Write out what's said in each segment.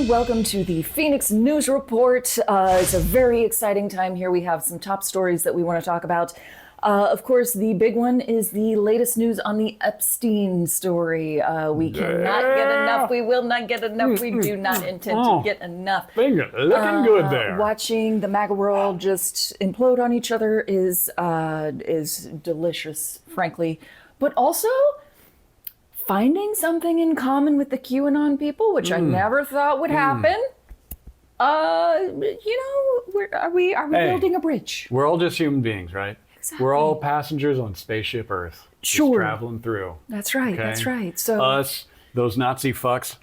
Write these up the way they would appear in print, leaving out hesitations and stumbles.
everyone. Welcome to the Fenix News Report. It's a very exciting time here. We have some top stories that we want to talk about. Of course, the big one is the latest news on the Epstein story. We cannot get enough. We will not get enough. We do not intend to get enough. Looking good there. Watching the MAGA world just implode on each other is delicious, frankly. But also finding something in common with the QAnon people, which I never thought would happen. Are we building a bridge? We're all just human beings, right? Exactly. We're all passengers on spaceship Earth. Sure. Just traveling through. That's right. Okay? That's right. So us, those Nazi fucks,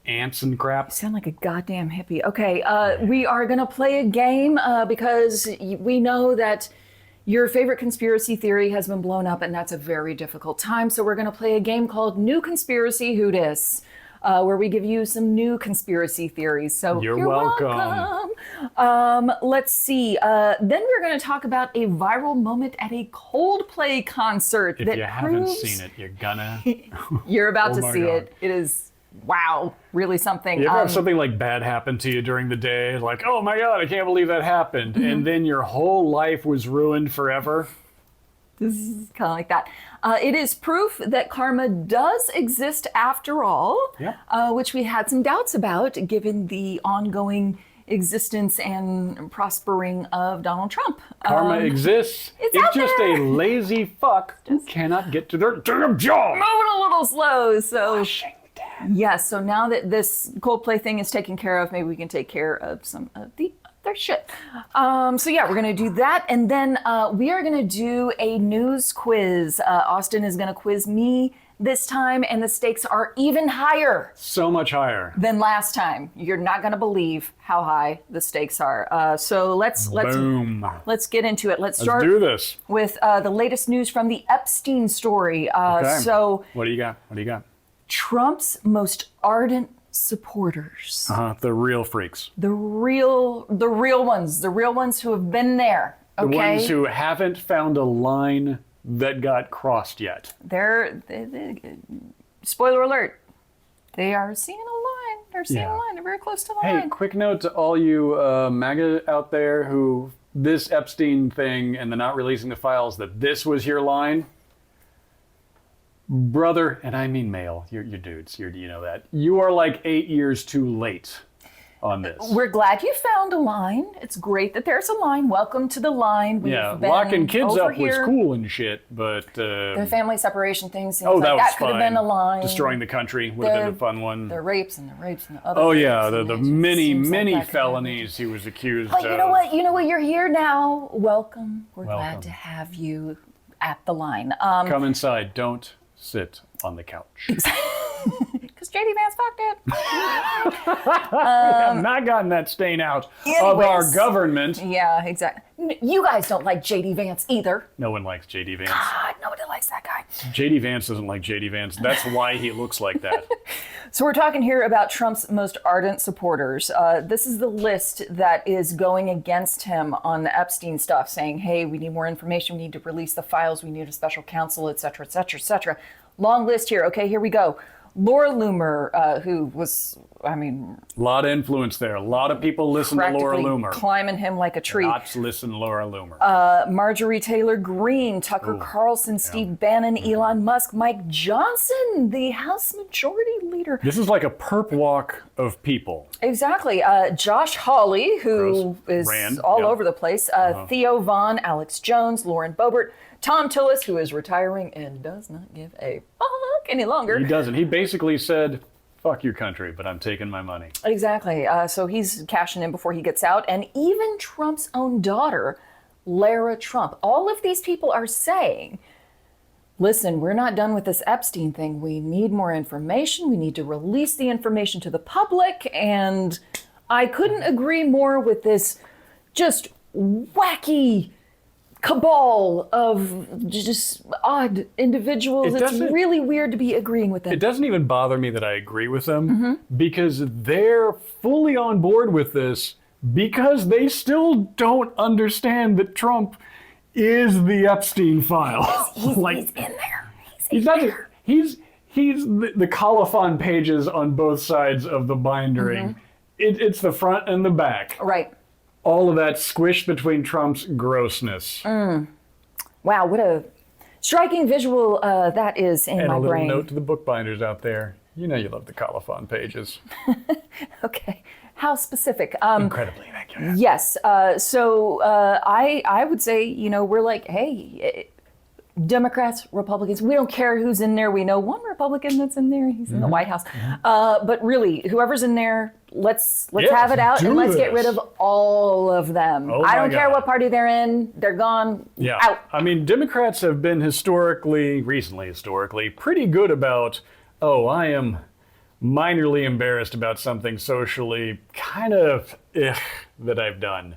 ants and crap. sound like a goddamn hippie. Okay, we are gonna play a game because we know that your favorite conspiracy theory has been blown up, and that's a very difficult time. So we're gonna play a game called New Conspiracy Who Dis, where we give you some new conspiracy theories. So You're welcome. Let's see. Then we're gonna talk about a viral moment at a Coldplay concert. If that you haven't proves seen it, you're gonna. you're about Oh to my see God. it. It is, wow, really something. You ever have something like bad happen to you during the day? Like, oh my God, I can't believe that happened. And then your whole life was ruined forever? This is kind of like that. It is proof that karma does exist after all, which we had some doubts about given the ongoing existence and prospering of Donald Trump. Karma exists. it's out just there. a lazy fuck who cannot get to their damn job. Moving a little slow, so Washing down. yes. So now that this Coldplay thing is taken care of, maybe we can take care of some of the other shit. So yeah, we're gonna do that, and then we are gonna do a news quiz. Austin is gonna quiz me this time, and the stakes are even higher So much higher. than last time. You're not gonna believe how high the stakes are. So let's Boom. get into it. Let's Let's start do this. with the latest news from the Epstein story. Okay. So What do you got? Trump's most ardent supporters, The real freaks. the real ones who have been there. The Okay, ones who haven't found a line that got crossed yet. they're spoiler alert. They are seeing a line. They're seeing Yeah. a line. They're very close to the Hey, line. quick note to all you MAGA out there who this Epstein thing and the not releasing the files, that this was your line. Brother, and I mean male, you're dudes, you know that. You are like 8 years too late on this. We're glad you found a line. It's great that there's a line. Welcome to the line. We've been locking kids over up here. was cool and shit, but The family separation thing seems that like was could fine. have been a line. Destroying the country would have been a fun one. The rapes and the other. Oh rapes yeah, and the it just many seems like that could have felonies he was accused been. But of. you know what? You're here now. Welcome. We're glad Welcome. to have you at the line. Come inside. Don't sit on the couch. Because JD Vance fucked it. I've not gotten that stain out of our Anyways. government. Yeah, exactly. You guys don't like JD Vance either. No one likes JD Vance. God, nobody likes that guy. JD Vance doesn't like JD Vance. That's why he looks like that. So we're talking here about Trump's most ardent supporters. This is the list that is going against him on the Epstein stuff, saying, hey, we need more information, we need to release the files, we need a special counsel, et cetera, et cetera, et cetera. Long list here. Okay, here we go. Laura Loomer, who was, A lot of influence there. A lot of people listen to Laura practically Loomer. climbing him like a tree. Not listen to Laura Loomer. Marjorie Taylor Greene, Tucker Carlson, Steve Bannon, Elon Musk, Mike Johnson, the House Majority Leader. This is like a perp walk of people. Exactly. Josh Hawley, who is Ran, all yeah. over the place. Theo Vaughn, Alex Jones, Lauren Boebert, Tom Tillis, who is retiring and does not give a fuck any longer. He doesn't. He basically said, fuck your country, but I'm taking my money. Exactly. So he's cashing in before he gets out. And even Trump's own daughter, Lara Trump. All of these people are saying, listen, we're not done with this Epstein thing. We need more information. We need to release the information to the public. And I couldn't agree more with this just wacky cabal of just odd individuals. It It's doesn't- really weird to be agreeing with them. It doesn't even bother me that I agree with them because they're fully on board with this because they still don't understand that Trump is the Epstein file. He's in there. He's not. he's the colophon pages on both sides of the bindering. It's the front and the back. Right. All of that squished between Trump's grossness. Wow, what a striking visual that is in And my a little brain. note to the bookbinders out there. You know you love the colophon pages. Okay, how specific? Incredibly accurate. Yes. So I would say, we're like, hey, Democrats, Republicans, we don't care who's in there. We know one Republican that's in there. He's in the White House. But really, whoever's in there, let's have it out and let's get rid of all of them. Oh I don't care God. what party they're in. They're gone. Yeah. Out. I mean, Democrats have been recently historically, pretty good about, I am minorly embarrassed about something socially kind of that I've done.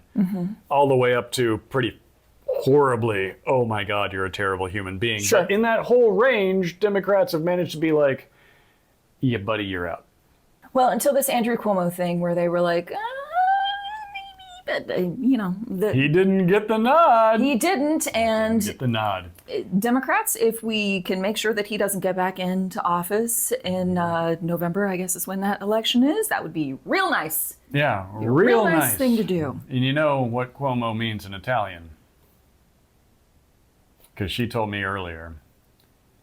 All the way up to pretty horribly, oh my God, you're a terrible human being. Sure. But in that whole range, Democrats have managed to be like, yeah, buddy, you're out. Well, until this Andrew Cuomo thing where they were like, maybe, but, He didn't get the nod. he didn't. And Get the nod. Democrats, if we can make sure that he doesn't get back into office in November, I guess is when that election is, that would be real nice. Yeah, Real nice thing to do. And you know what Cuomo means in Italian? Because she told me earlier.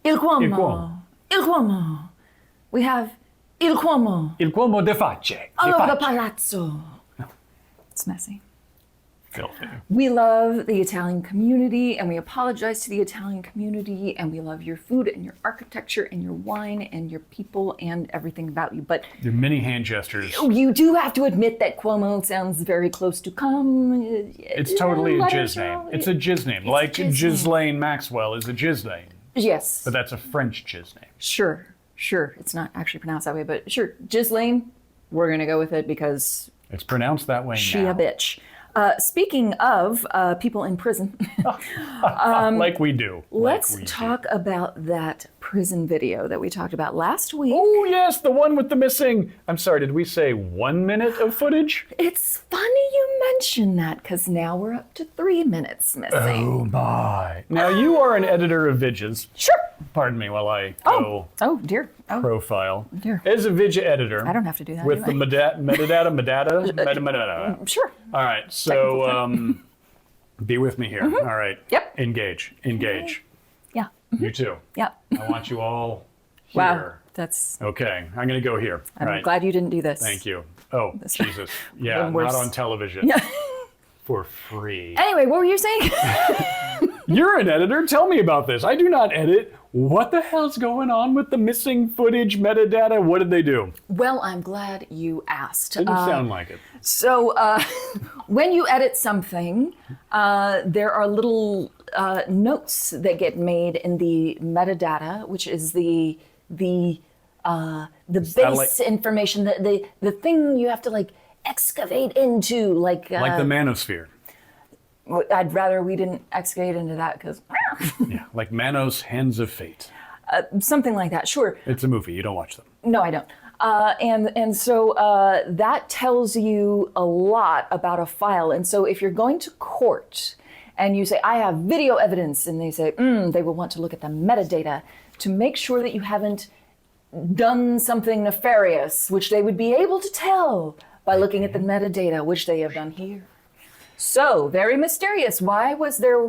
Il Cuomo. Il Cuomo. Il Cuomo. We have Il Cuomo. Il Cuomo de face. All over the palazzo. It's messy. Filthy. We love the Italian community and we apologize to the Italian community and we love your food and your architecture and your wine and your people and everything about you. But There are many hand gestures. you do have to admit that Cuomo sounds very close to cum. It's totally a jizz name. It's a jizz name. Like jizz name. Ghislaine Maxwell is a jizz name. Yes. But that's a French jizz name. Sure. It's not actually pronounced that way, but sure. Ghislaine, we're going to go with it because It's pronounced that way she now. a bitch. Speaking of people in prison, Like we do. let's talk about that prison video that we talked about last week. Oh, yes, the one with the missing. I'm sorry, did we say 1 minute of footage? It's funny you mention that because now we're up to 3 minutes missing. Oh, my. Now, you are an editor of vidges. Sure. Pardon me while I go Oh, dear. Oh, profile. dear. As a vidget editor. I don't have to do that With anyway. the metadata. Sure. All right, so be with me here. All right. Yep. Engage. Yeah. You too. Yeah. I want you all here. Wow. That's. Okay, I'm going to go here. I'm Right. glad you didn't do this. Thank you. Oh, Jesus. Yeah, Even worse. not on television. Yeah. For free. Anyway, what were you saying? You're an editor. Tell me about this. I do not edit. What the hell's going on with the missing footage metadata? What did they do? Well, I'm glad you asked. Didn't sound like it. So, when you edit something, there are little notes that get made in the metadata, which is the base like- information, the thing you have to like excavate into, like Like the manosphere. I'd rather we didn't excavate into that because Yeah, like Manos Hands of Fate. something like that. Sure. It's a movie. You don't watch them. No, I don't. And so that tells you a lot about a file. And so if you're going to court and you say, I have video evidence, and they say, they will want to look at the metadata to make sure that you haven't done something nefarious, which they would be able to tell by looking at the metadata, which they have done here. So, very mysterious. Why was there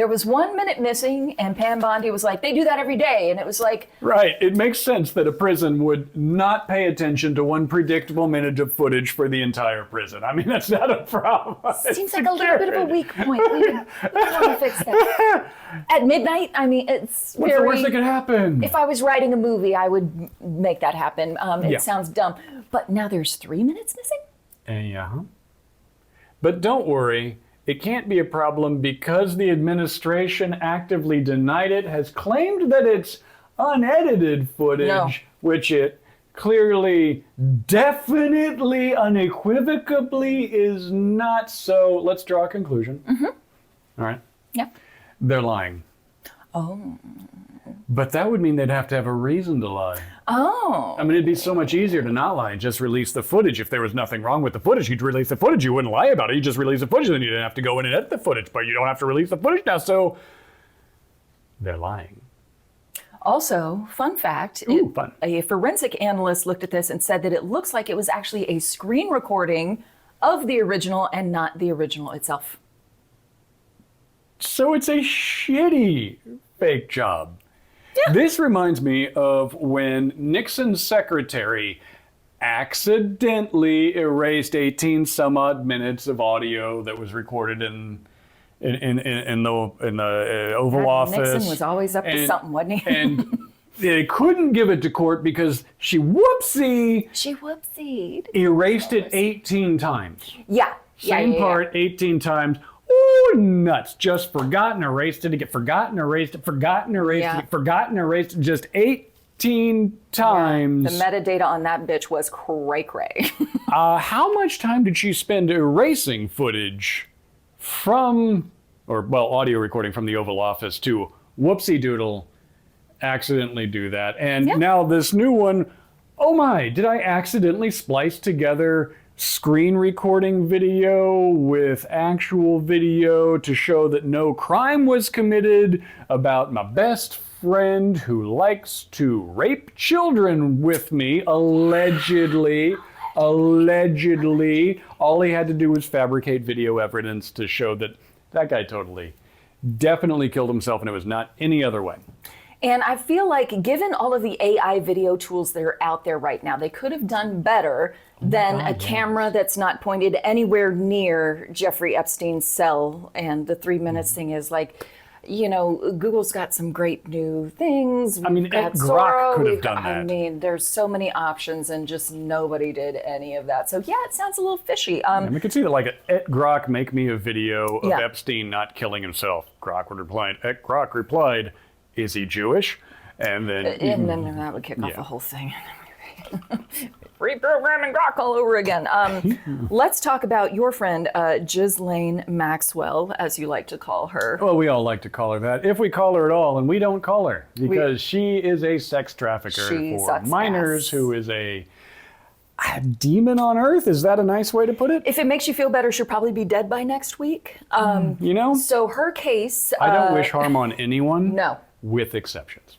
was 1 minute missing, and Pam Bondi was like, they do that every day. And it was like, Right. It makes sense that a prison would not pay attention to one predictable minute of footage for the entire prison. I mean, that's not a problem. seems like a little bit of a weak point. We want to fix that. At midnight, I mean, it's What's the worst that could happen? If I was writing a movie, I would make that happen. It Yeah. sounds dumb. But now there's 3 minutes missing? Yeah. But don't worry. It can't be a problem because the administration actively denied it, has claimed that it's unedited footage, No. which it clearly, definitely, unequivocally is not. So let's draw a conclusion. All right. Yeah. They're lying. Oh. But that would mean they'd have to have a reason to lie. Oh. I mean, it'd be so much easier to not lie and just release the footage. If there was nothing wrong with the footage, you'd release the footage. You wouldn't lie about it. You just release the footage, then you didn't have to go in and edit the footage. But you don't have to release the footage now, so they're lying. Also, fun fact, Ooh, fun. a forensic analyst looked at this and said that it looks like it was actually a screen recording of the original and not the original itself. So it's a shitty fake job. Yeah. This reminds me of when Nixon's secretary accidentally erased 18 some odd minutes of audio that was recorded in the Oval Office. Nixon was always up to something, wasn't he? And they couldn't give it to court because she whoopsied erased it 18 times. Yeah. Same part 18 times. Ooh, nuts. Just forgotten, erased it again. Forgotten, erased it, forgotten, erased it, forgotten, erased it. Just 18 times. The metadata on that bitch was cray-cray. How much time did she spend erasing footage from, audio recording from the Oval Office to whoopsie doodle, accidentally do that? And now this new one, oh my, did I accidentally splice together screen recording video with actual video to show that no crime was committed about my best friend who likes to rape children with me, allegedly. All he had to do was fabricate video evidence to show that that guy definitely killed himself, and it was not any other way. And I feel like given all of the AI video tools that are out there right now, they could have done better than a camera that's not pointed anywhere near Jeffrey Epstein's cell. And the 3 minutes thing is like, Google's got some great new things. Grok could have done that. There's so many options and just nobody did any of that. So yeah, it sounds a little fishy. We could see that Grok, make me a video of Epstein not killing himself. Grok replied, is he Jewish? And then that would kick off the whole thing. Reprogramming Grok all over again. Let's talk about your friend, Ghislaine Maxwell, as you like to call her. Well, we all like to call her that, if we call her at all, and we don't call her, because she is a sex trafficker for minors who is a demon on earth. Is that a nice way to put it? If it makes you feel better, she'll probably be dead by next week. So her case... I don't wish harm on anyone. No. With exceptions.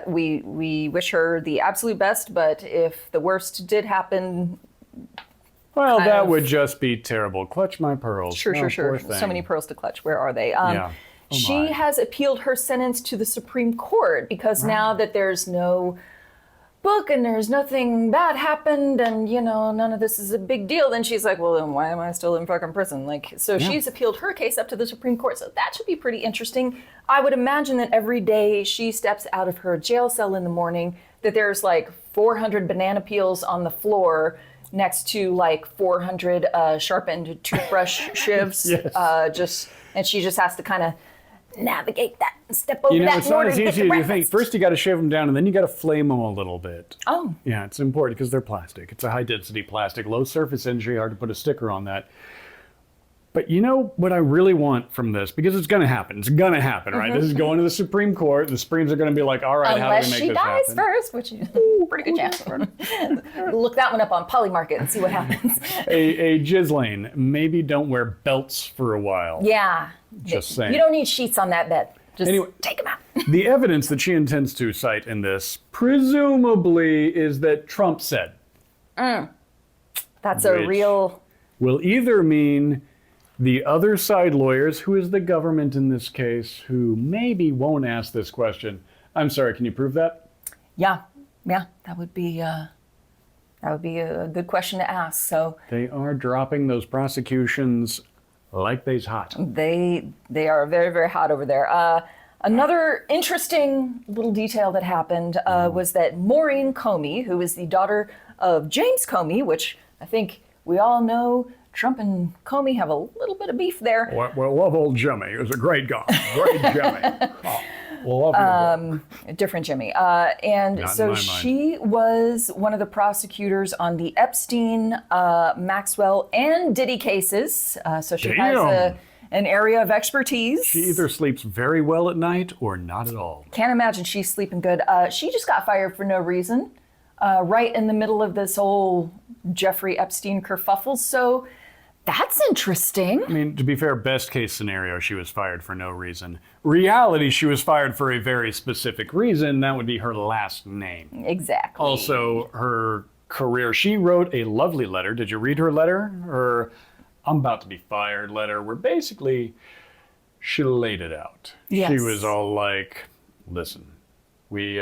We wish her the absolute best, but if the worst did happen... Well, that would just be terrible. Clutch my pearls. Sure. So many pearls to clutch. Where are they? She has appealed her sentence to the Supreme Court because now that there's no book and there's nothing bad happened and, none of this is a big deal, then she's like, well, then why am I still in fucking prison? She's appealed her case up to the Supreme Court. So that should be pretty interesting. I would imagine that every day she steps out of her jail cell in the morning, that there's 400 banana peels on the floor next to 400 sharpened toothbrush shivs. And she just has to kind of navigate that and step over that. It's not as easy as you think. First you got to shave them down and then you got to flame them a little bit. Oh. Yeah, it's important because they're plastic. It's a high density plastic, low surface injury, hard to put a sticker on that. But what I really want from this, because it's going to happen. It's going to happen, right? This is going to the Supreme Court. The Supremes are going to be like, all right, how do we make this happen? Unless she dies first, which is a pretty good chance. Look that one up on Polymarket and see what happens. A Ghislaine, maybe don't wear belts for a while. Yeah. Just saying. You don't need sheets on that bed. Just take them out. The evidence that she intends to cite in this, presumably, is that Trump said. That's a real... Will either mean the other side lawyers, who is the government in this case, who maybe won't ask this question. I'm sorry, can you prove that? Yeah, that would be a good question to ask. So they are dropping those prosecutions like they's hot. They are very, very hot over there. Another interesting little detail that happened was that Maurene Comey, who is the daughter of James Comey, which I think we all know Trump and Comey have a little bit of beef there. Well, love old Jimmy. He was a great guy. Great Jimmy. Different Jimmy. She was one of the prosecutors on the Epstein, Maxwell, and Diddy cases. So she has an area of expertise. She either sleeps very well at night or not at all. Can't imagine she's sleeping good. She just got fired for no reason, right in the middle of this whole Jeffrey Epstein kerfuffle. So That's interesting. I mean, to be fair, best case scenario, she was fired for no reason. Reality, she was fired for a very specific reason. That would be her last name. Exactly. Also, her career. She wrote a lovely letter. Did you read her letter? Her I'm about to be fired letter, where basically she laid it out. Yes. She was all like, listen, we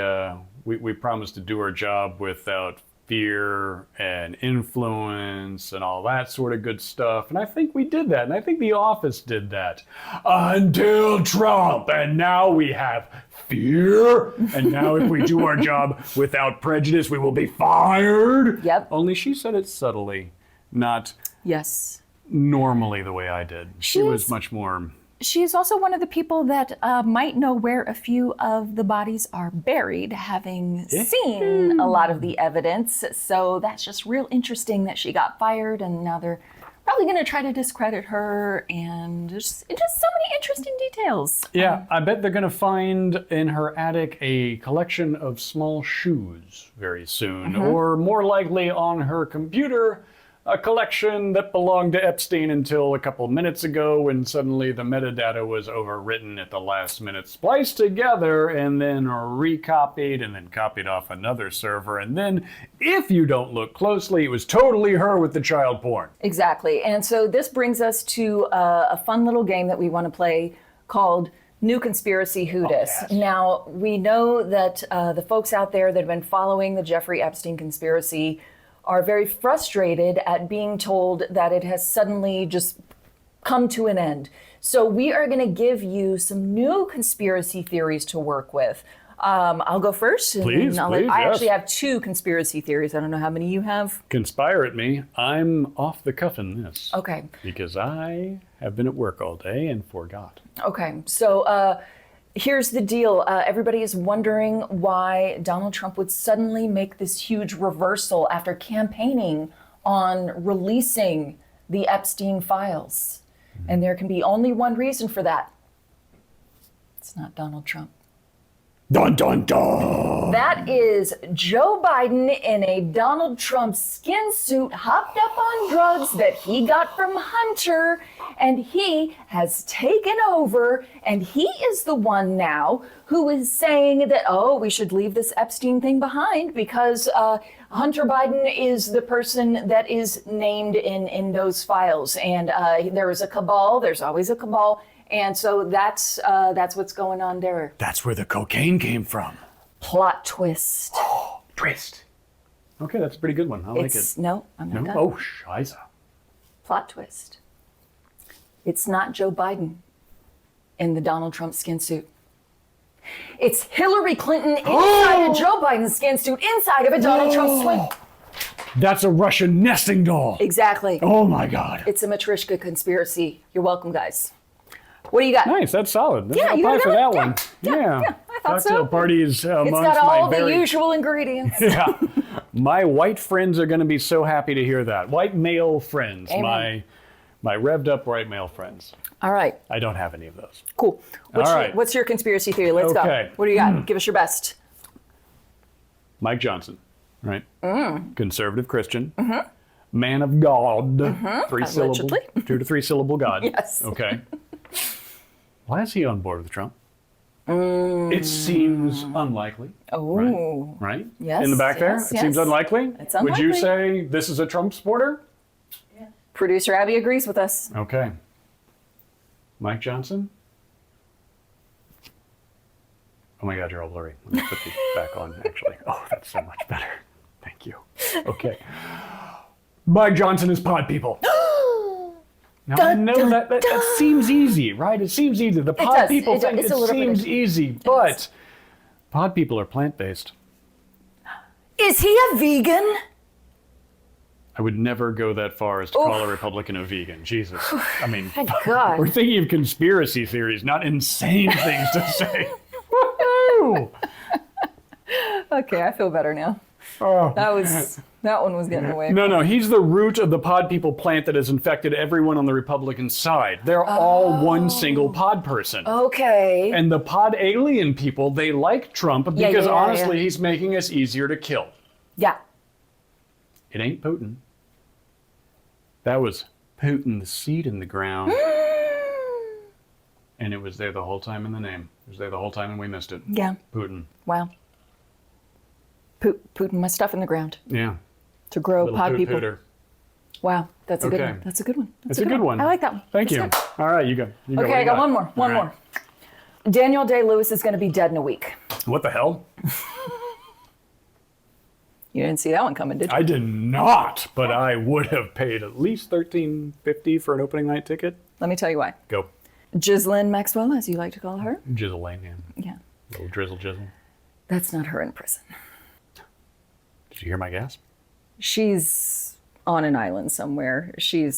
promised to do our job without fear and influence and all that sort of good stuff. And I think we did that. And I think the office did that until Trump. And now we have fear. And now if we do our job without prejudice, we will be fired. Yep. Only she said it subtly, not Yes. normally the way I did. She was much more... She is also one of the people that might know where a few of the bodies are buried, having seen a lot of the evidence. So that's just real interesting that she got fired, and now they're probably going to try to discredit her, and just so many interesting details. Yeah, I bet they're going to find in her attic a collection of small shoes very soon, or more likely on her computer, a collection that belonged to Epstein until a couple minutes ago, when suddenly the metadata was overwritten at the last minute, spliced together, and then recopied, and then copied off another server. And then, if you don't look closely, it was totally her with the child porn. Exactly. And so this brings us to a fun little game that we want to play called New Conspiracy Who Dis. yes. Now, we know that the folks out there that have been following the Jeffrey Epstein conspiracy are very frustrated at being told that it has suddenly just come to an end. So we are going to give you some new conspiracy theories to work with. I'll go first. And Please, I yes. actually have two conspiracy theories. I don't know how many you have. Conspire at me. I'm off the cuff in this. Okay. Because I have been at work all day and forgot. Okay. So here's the deal. Everybody is wondering why Donald Trump would suddenly make this huge reversal after campaigning on releasing the Epstein files. And there can be only one reason for that. It's not Donald Trump. Dun dun dun! That is Joe Biden in a Donald Trump skin suit, hopped up on drugs that he got from Hunter, and he has taken over, and he is the one now who is saying that, oh, we should leave this Epstein thing behind because Hunter Biden is the person that is named in those files. And there is a cabal, there's always a cabal. And so that's what's going on there. That's where the cocaine came from. Plot twist. Twist. Okay, that's a pretty good one. I like it. No, I'm not No? done. Oh, scheiße. Plot twist. It's not Joe Biden in the Donald Trump skin suit. It's Hillary Clinton inside a Joe Biden skin suit, inside of a Donald Trump swing. That's a Russian nesting doll. Exactly. Oh my God. It's a Matryoshka conspiracy. You're welcome, guys. What do you got? Nice, that's solid. Yeah, I'll you pay got for that that one? one. Yeah, I thought so. Cocktail parties amongst It's got all my the very... usual ingredients. Yeah. My white friends are going to be so happy to hear that. White male friends. Amen. My revved up white male friends. All right, I don't have any of those. cool. All right. What's your conspiracy theory? Let's Okay. go. What do you got? Give us your best. Mike Johnson, right? Conservative Christian. Man of God. Three syllable. Allegedly. 2 to 3 syllable God. Yes. Okay. Why is he on board with Trump? It seems unlikely. Oh. Right? Yes, In the back there? yes, It seems yes. unlikely? It's Would you unlikely. say this is a Trump supporter? Producer Abby agrees with us. Okay. Mike Johnson? Oh my God, you're all blurry. Let me put these back on, actually. Oh, that's so much better. Thank you. Okay. Mike Johnson is pod people. Now, I know that seems easy, right? It seems easy. The pod does. people It does. thing, It's it a little bit seems easy, but pod people are plant-based. Is he a vegan? I would never go that far as to call a Republican a vegan. Jesus. I mean, Thank God. we're thinking of conspiracy theories, not insane things to say. Woohoo! Okay, I feel better now. Oh. That one was getting away. No, he's the root of the pod people plant that has infected everyone on the Republican side. They're all one single pod person. Okay. And the pod alien people, they like Trump because honestly, he's making us easier to kill. Yeah. It ain't Putin. That was putting the seed in the ground. And it was there the whole time in the name. It was there the whole time and we missed it. Yeah. Putin. Wow. Putting my stuff in the ground. Yeah. To grow Little pod poot people. pooter. Wow, that's a good Okay. one. That's a good one. That's a good one. I like that one. Thank That's you. good. All right, you go. You go. Okay, What do I you got one more. One All right. more. Daniel Day-Lewis is going to be dead in a week. What the hell? You didn't see that one coming, did you? I did not, but I would have paid at least $13.50 for an opening night ticket. Let me tell you why. Go. Ghislaine Maxwell, as you like to call her. Ghislaine, yeah. Yeah. Little drizzle. That's not her in prison. Did you hear my gasp? She's on an island somewhere. She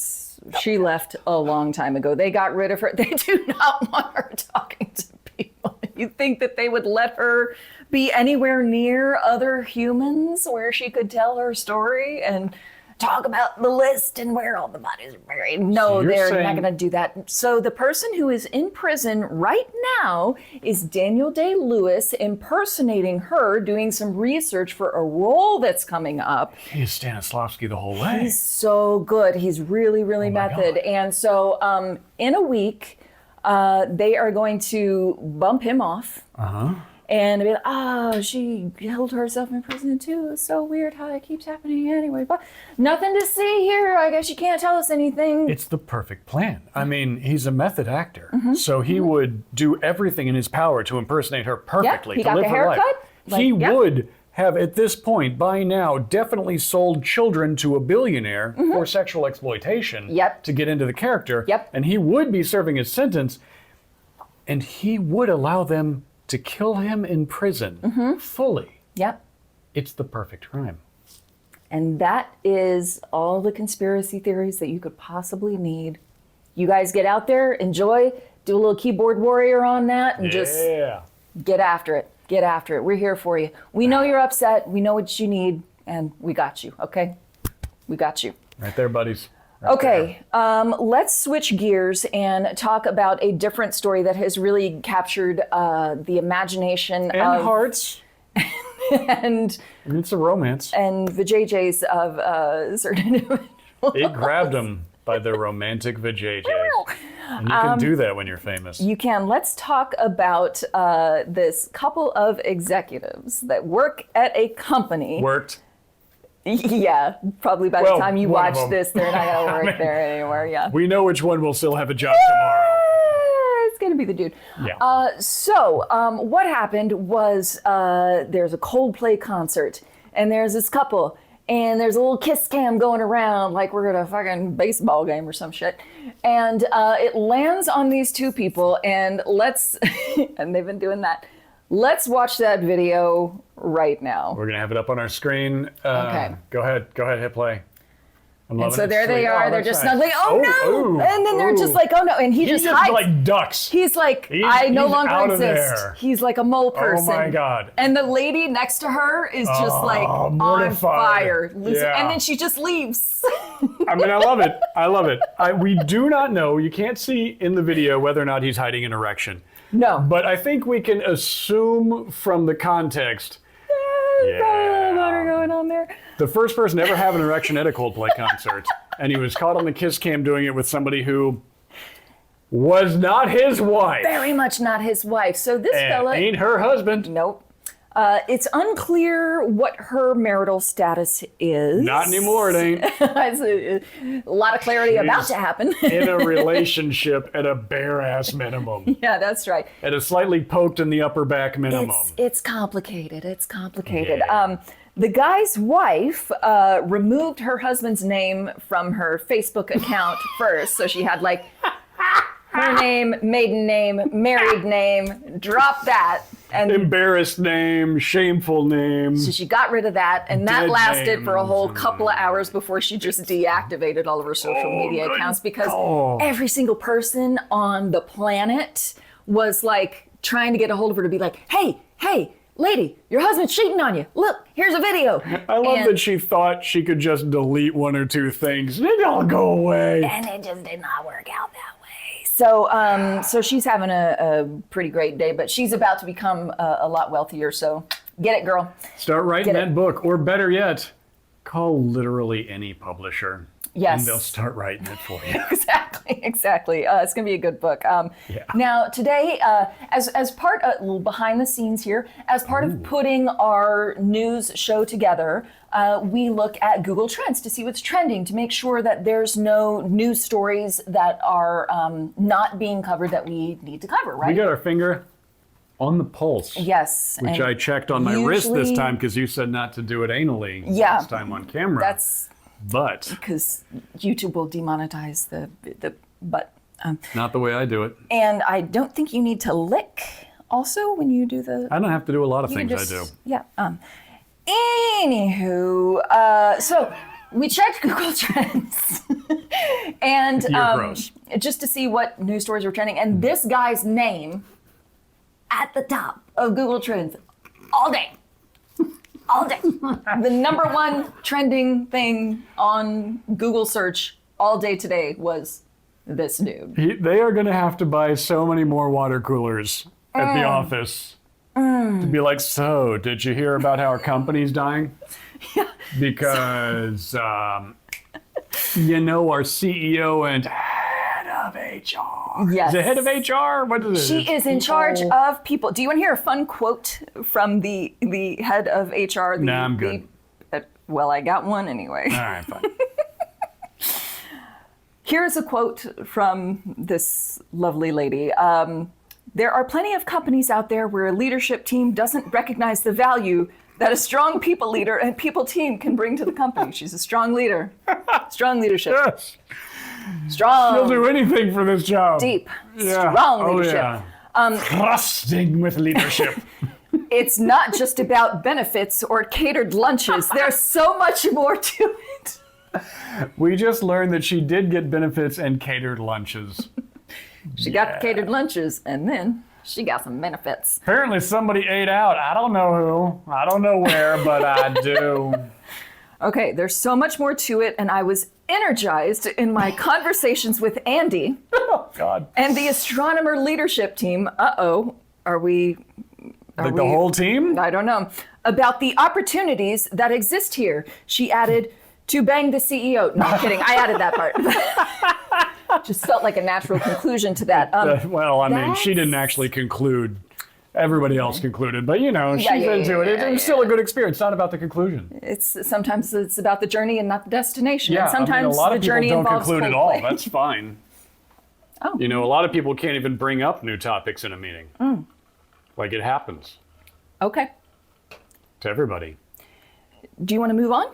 left a long time ago. They got rid of her. They do not want her talking to people. You think that they would let her be anywhere near other humans where she could tell her story and talk about the list and where all the bodies are buried? No, So you're they're saying- not going to do that. So the person who is in prison right now is Daniel Day-Lewis impersonating her, doing some research for a role that's coming up. He's Stanislavski the whole way. He's so good. He's really, really my method. God. And so in a week, they are going to bump him off. Uh-huh. And be like, she held herself in prison too. It's so weird how that keeps happening anyway. But nothing to see here. I guess you can't tell us anything. It's the perfect plan. I mean, he's a method actor. So he would do everything in his power to impersonate her perfectly. he to got live the her life. haircut. He Like, would have, at this point, by now, definitely sold children to a billionaire for sexual exploitation Yep. to get into the character. Yep. And he would be serving his sentence. And he would allow them to kill him in prison fully. Yep. It's the perfect crime. And that is all the conspiracy theories that you could possibly need. You guys get out there, enjoy, do a little keyboard warrior on that, and just get after it. Get after it. We're here for you. We know you're upset. We know what you need, and we got you, okay? We got you. Right there, buddies. Right Okay, let's switch gears and talk about a different story that has really captured the imagination there. And of hearts. and I mean, it's a romance. vajayjays of certain individuals. It grabbed them by their romantic vajayjays. And you can do that when you're famous. You can. Let's talk about this couple of executives that work at a company. Worked. Yeah, probably by Well, the time you one of watch them. this, they're not going to work there anymore. Yeah. We know which one will still have a job tomorrow. It's going to be the dude. Yeah. So what happened was there's a Coldplay concert, and there's this couple, and there's a little kiss cam going around like we're at a fucking baseball game or some shit. And it lands on these two people, and and they've been doing that. Let's watch that video right now. We're going to have it up on our screen. Okay. Go ahead, hit play. I'm And loving so it. there they Sweet. are. Oh, They're that's just nice. snuggling. Oh, no! ooh, And then they're just ooh. like, oh no! And he He's just just hides. like ducks. He's like, He's- I no he's longer out of exist. there. He's like a mole person. Oh my God. And the lady next to her is just like on mortified. fire. Yeah. And then she just leaves. I mean, I love it. I love it. We do not know. You can't see in the video whether or not he's hiding an erection. No. But I think we can assume from the context. There's probably a little butter going on there. The first person to ever have an erection at a Coldplay concert. And he was caught on the kiss cam doing it with somebody who was not his wife. Very much not his wife. So this And fella. ain't her husband. Nope. It's unclear what her marital status is. Not anymore, it ain't. It's a lot of clarity about to happen. In a relationship at a bare ass minimum. Yeah, that's right. At a slightly poked in the upper back minimum. It's complicated. It's complicated. Yeah. The guy's wife removed her husband's name from her Facebook account first. So she had like her name, maiden name, married name, drop that. And Embarrassed name, shameful name. so she got rid of that. And that Dead lasted for a whole names. couple of hours before she just deactivated all of her social media good accounts because God. every single person on the planet was like trying to get a hold of her to be like, hey, lady, your husband's cheating on you. Look, here's a video. I love that she thought she could just delete one or two things and it'd all go away. And it just did not work out that way. So she's having a pretty great day, but she's about to become a lot wealthier. So get it, girl. Start writing Get it. that book, or better yet, call literally any publisher. Yes. And they'll start writing it for you. Exactly. It's going to be a good book. Now, today, as part of, little behind the scenes here, as part of putting our news show together, we look at Google Trends to see what's trending, to make sure that there's no news stories that are not being covered that we need to cover, right? We got our finger on the pulse. Yes. Which I checked on my wrist this time because you said not to do it anally this time on camera. But because YouTube will demonetize the but not the way I do it. And I don't think you need to lick also when you do the. I don't have to do a lot of things I do. Yeah. Anywho, so we checked Google Trends and just to see what news stories were trending, and this guy's name at the top of Google Trends all day. All day. The number one trending thing on Google search all day today was this dude. They are going to have to buy so many more water coolers at the office to be like, so, did you hear about how our company's dying? Yeah. Because, our CEO and head of HR. Yes. Is it head of HR? What is it? She is in charge of people. Do you want to hear a fun quote from the head of HR? Nah, I'm good. Well, I got one anyway. All right, fine. Here's a quote from this lovely lady. There are plenty of companies out there where a leadership team doesn't recognize the value that a strong people leader and people team can bring to the company. She's a strong leader. Strong leadership. Yes. Strong. She'll do anything for this job. Deep. Yeah. Strong leadership. Trusting with leadership. It's not just about benefits or catered lunches. There's so much more to it. We just learned that she did get benefits and catered lunches. She got catered lunches, and then she got some benefits. Apparently somebody ate out. I don't know who. I don't know where, but I do. Okay, there's so much more to it, and I was energized in my conversations with Andy Oh, God. and the astronomer leadership team. Are we... Like the whole team? I don't know. About the opportunities that exist here. She added, to bang the CEO. No, I'm kidding. I added that part. Just felt like a natural conclusion to that. She didn't actually conclude. Everybody else concluded, but she's into it. It was still a good experience. Not about the conclusion. Sometimes it's about the journey and not the destination. Yeah, and sometimes a lot the of people journey don't involves conclude Coldplay. at all. That's fine. Oh. A lot of people can't even bring up new topics in a meeting. Like it happens. Okay. To everybody. Do you want to move on?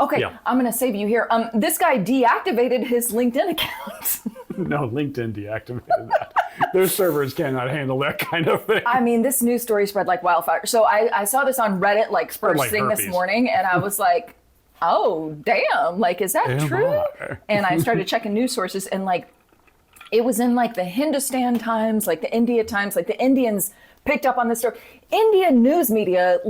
Okay, Yeah. I'm going to save you here. This guy deactivated his LinkedIn account. No, LinkedIn deactivated that. Their servers cannot handle that kind of thing. I mean, this news story spread like wildfire. So I saw this on Reddit first thing this morning, and I was like, oh, damn. Is that true? And I started checking news sources, and it was in the Hindustan Times, the India Times, the Indians picked up on this story. Indian news media,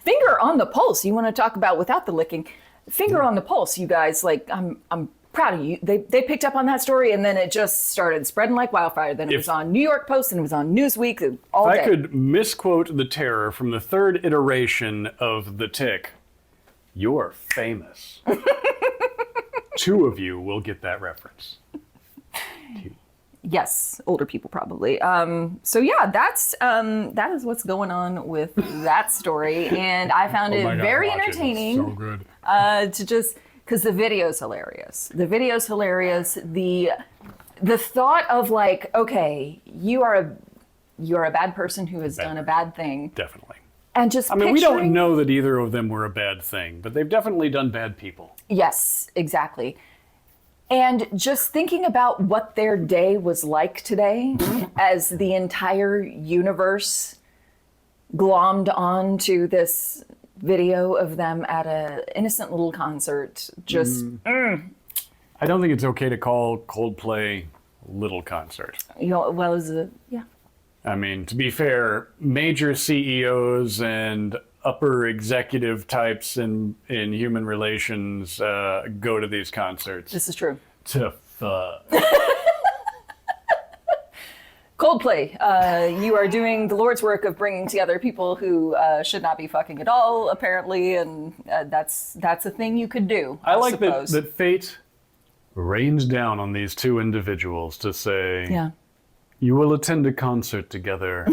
finger on the pulse. You want to talk about without the licking, finger on the pulse, you guys. I'm proud of you. They picked up on that story, and then it just started spreading like wildfire. Then it was on New York Post, and it was on Newsweek all day. I could misquote the terror from the third iteration of The Tick. You're famous. Two of you will get that reference. Yes, older people probably. So yeah, that is what's going on with that story, and I found it very entertaining. So good. To just because the video's hilarious. The video's hilarious. The thought of okay, you are a bad person who has done a bad thing. Definitely. And just we don't know that either of them were a bad thing, but they've definitely done bad people. Yes, exactly. And just thinking about what their day was like today as the entire universe glommed onto this video of them at an innocent little concert. I don't think it's okay to call Coldplay little concert. Yeah. To be fair, major CEOs and upper executive types in human relations go to these concerts. This is true. To fuck. Coldplay, you are doing the Lord's work of bringing together people who should not be fucking at all, apparently, and that's a thing you could do. I like suppose. that fate rains down on these two individuals to say, Yeah. you will attend a concert together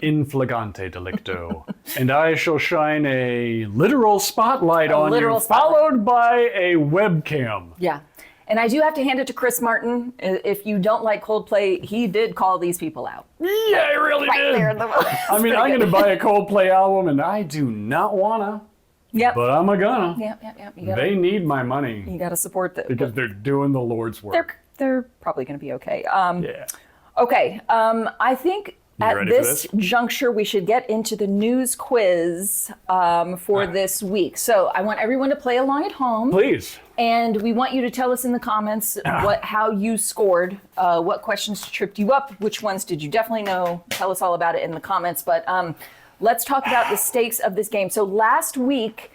in flagrante delicto, and I shall shine a literal spotlight on literal you, spotlight. followed by a webcam. Yeah. And I do have to hand it to Chris Martin. If you don't like Coldplay, he did call these people out. Yeah, I really Right did. there in the I mean, I'm going to buy a Coldplay album, and I do not wanna, Yep. but I'm gonna. Yep. They need my money You got to support them. because they're doing the Lord's work. They're probably going to be okay. Yeah. Okay. I think at ready for this this? juncture, we should get into the news quiz for this week. So I want everyone to play along at home. Please. And we want you to tell us in the comments how you scored, what questions tripped you up, which ones did you definitely know. Tell us all about it in the comments. But let's talk about the stakes of this game. So last week,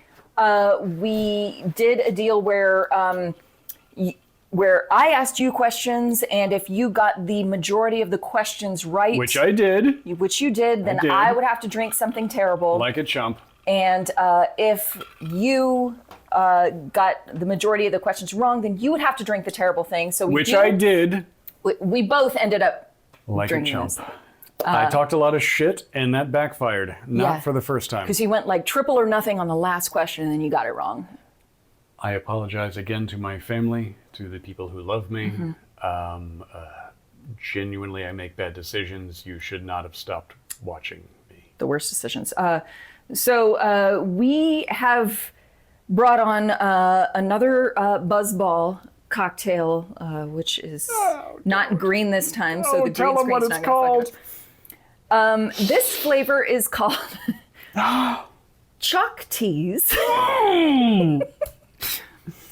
we did a deal where I asked you questions, and if you got the majority of the questions right, Which I did. which you did, then did. I would have to drink something terrible. Like a chump. And if you got the majority of the questions wrong, then you would have to drink the terrible thing. So Which I did. We both ended up Like a drinking chump. this. I talked a lot of shit, and that backfired. Not Yeah. for the first time. Because you went like triple or nothing on the last question, and then you got it wrong. I apologize again to my family, to the people who love me. Mm-hmm. Genuinely, I make bad decisions. You should not have stopped watching me. The worst decisions. So we have brought on another BuzzBallz cocktail, which is not green this time. So the tell green them what screen's it's not gonna fuck called. us. This flavor is called Chalk Teas.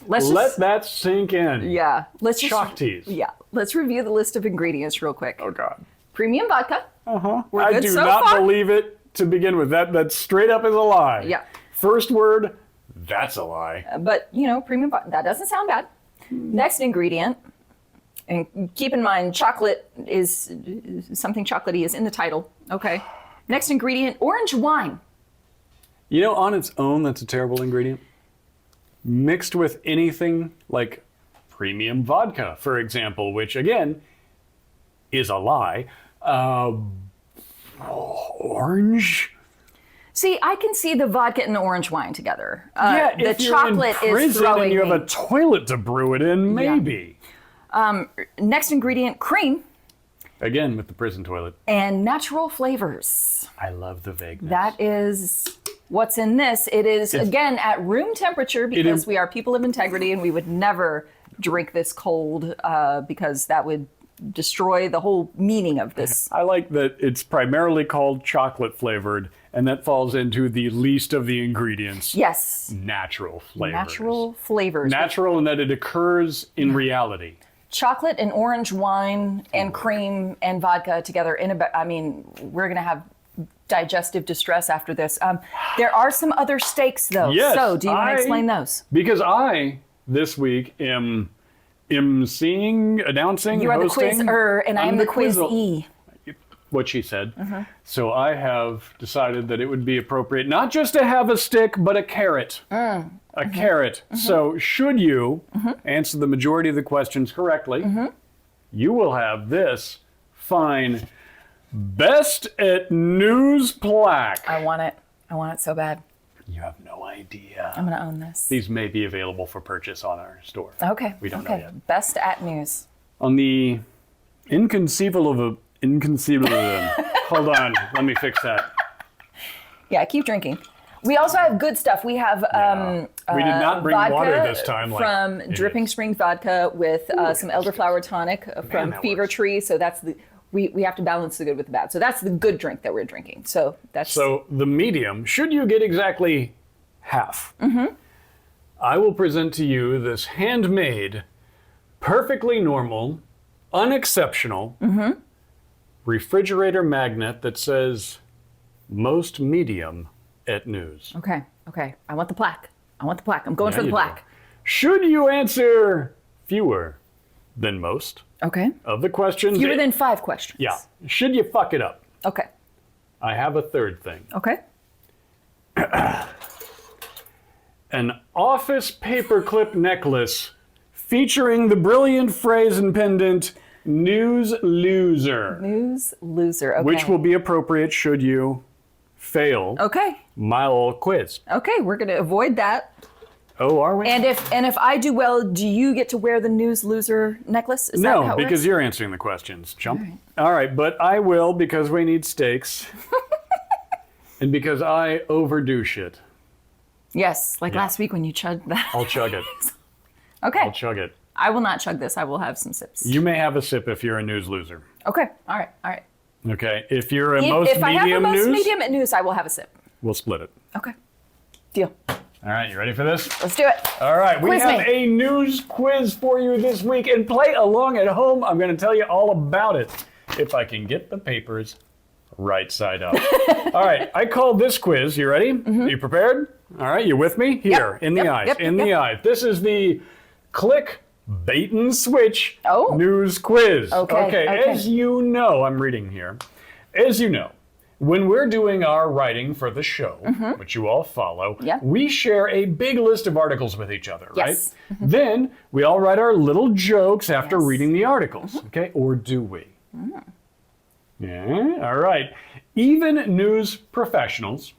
Let that sink in. Yeah. Let's just, Chalk teas. Yeah. Let's review the list of ingredients real quick. Oh, God. Premium vodka. We're I good do so not far. believe it to begin with. That straight up is a lie. Yeah. First word, that's a lie. But, premium vodka, that doesn't sound bad. Next ingredient, and keep in mind, chocolate is something chocolatey is in the title. Okay. Next ingredient, orange wine. You know, on its own, that's a terrible ingredient. Mixed with anything like premium vodka, for example, which again is a lie. Orange? See, I can see the vodka and the orange wine together. Yeah, the if you're chocolate in prison is throwing and you have me. a toilet to brew it in, maybe. Next ingredient, cream Again, with the prison toilet. and natural flavors. I love the vagueness. That is what's in this. It is, again, at room temperature because we are people of integrity and we would never drink this cold because that would destroy the whole meaning of this. I like that it's primarily called chocolate flavored, and that falls into the least of the ingredients. Yes. Natural flavors. Natural flavors. Natural in that it occurs in reality. Chocolate and orange wine and cream and vodka together we're going to have digestive distress after this. There are some other stakes though. Yes, So do you want to explain those? Because I, this week, am announcing, You are the hosting. quiz-er and I am the quizzle. quiz-e. What she said. So I have decided that it would be appropriate not just to have a stick, but a carrot. A carrot. So should you answer the majority of the questions correctly, you will have this fine Best at News plaque. I want it. I want it so bad. You have no idea. I'm going to own this. These may be available for purchase on our store. Okay. We don't know yet. Best at news. On the inconceivable hold on, let me fix that. Yeah, keep drinking. We also have good stuff. We have We did not bring vodka water this time. Like from Dripping Springs vodka with some elderflower tonic from that Fever works. Tree. So that's we have to balance the good with the bad. So that's the good drink that we're drinking. So that's So the medium, should you get exactly half, I will present to you this handmade, perfectly normal, unexceptional refrigerator magnet that says most medium at news. okay. I want the plaque. I'm going Yeah, for the you plaque. do. Should you answer fewer than most Okay. of the questions. Fewer than 5 questions. Yeah. Should you fuck it up? Okay. I have a third thing. Okay. An office paperclip necklace featuring the brilliant phrase and pendant, news loser. News loser. Okay. Which will be appropriate should you fail Okay. my little quiz. Okay, we're going to avoid that. Oh, are we? And if I do well, do you get to wear the news loser necklace? Is that how No, it because works? you're answering the questions. Jump. All right. All right, but I will because we need stakes. And because I overdo shit. Yes, like last week when you chugged that. I'll chug it. Okay. I'll chug it. I will not chug this. I will have some sips. You may have a sip if you're a news loser. Okay. All right. All right. Okay. If you're a most If I have a medium most news, medium at news, I will have a sip. we'll split it. Okay. Deal. All right, you ready for this? Let's do it. All right, we Quiz have me. a news quiz for you this week, and play along at home. I'm going to tell you all about it if I can get the papers right side up. All right, I called this quiz. You ready? Are you prepared? All right, you with me? Here, in the eyes, in the eyes. This is the click, bait and switch news quiz. Okay. As you know, I'm reading here. As you know, when we're doing our writing for the show, which you all follow, we share a big list of articles with each other, right? Yes. Then we all write our little jokes after reading the articles, okay? Or do we? Yeah, all right. Even news professionals,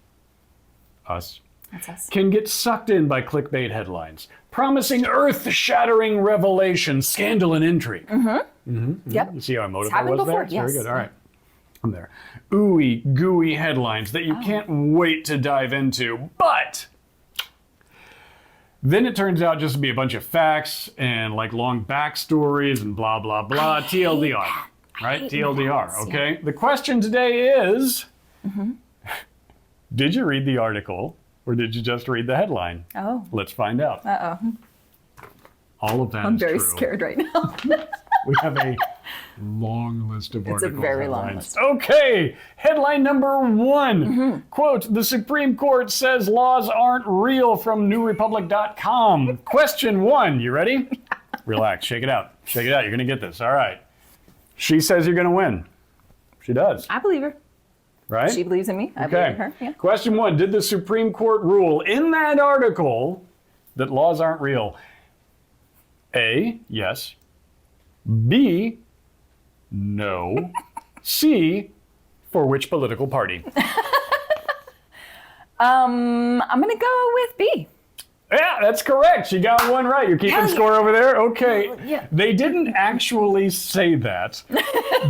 us, That's us. can get sucked in by clickbait headlines, promising earth-shattering revelations, scandal, and intrigue. Yep. You see how emotive I happened was there? before, yes. Very good, all right. I'm there. Ooey gooey headlines that you can't wait to dive into, but then it turns out just to be a bunch of facts and like long backstories and blah, blah, blah. TLDR, right? TLDR, okay? The question today is, did you read the article or did you just read the headline? Oh. Let's find out. Uh-oh. All of that I'm is very true. scared right now. We have a long list of It's a articles. very long headlines. list. Okay, headline number 1. Quote, the Supreme Court says laws aren't real from newrepublic.com. Question 1, you ready? Relax, shake it out. Shake it out, you're gonna get this, all right. She says you're gonna win. She does, I believe her. right? She believes in me. I believe in her. Yeah. Question 1, did the Supreme Court rule in that article that laws aren't real? A, yes. B, no. C, for which political party? I'm gonna go with B. Yeah, that's correct. She got one right. You're keeping Hell yeah. score over there? Okay. Yeah. They didn't actually say that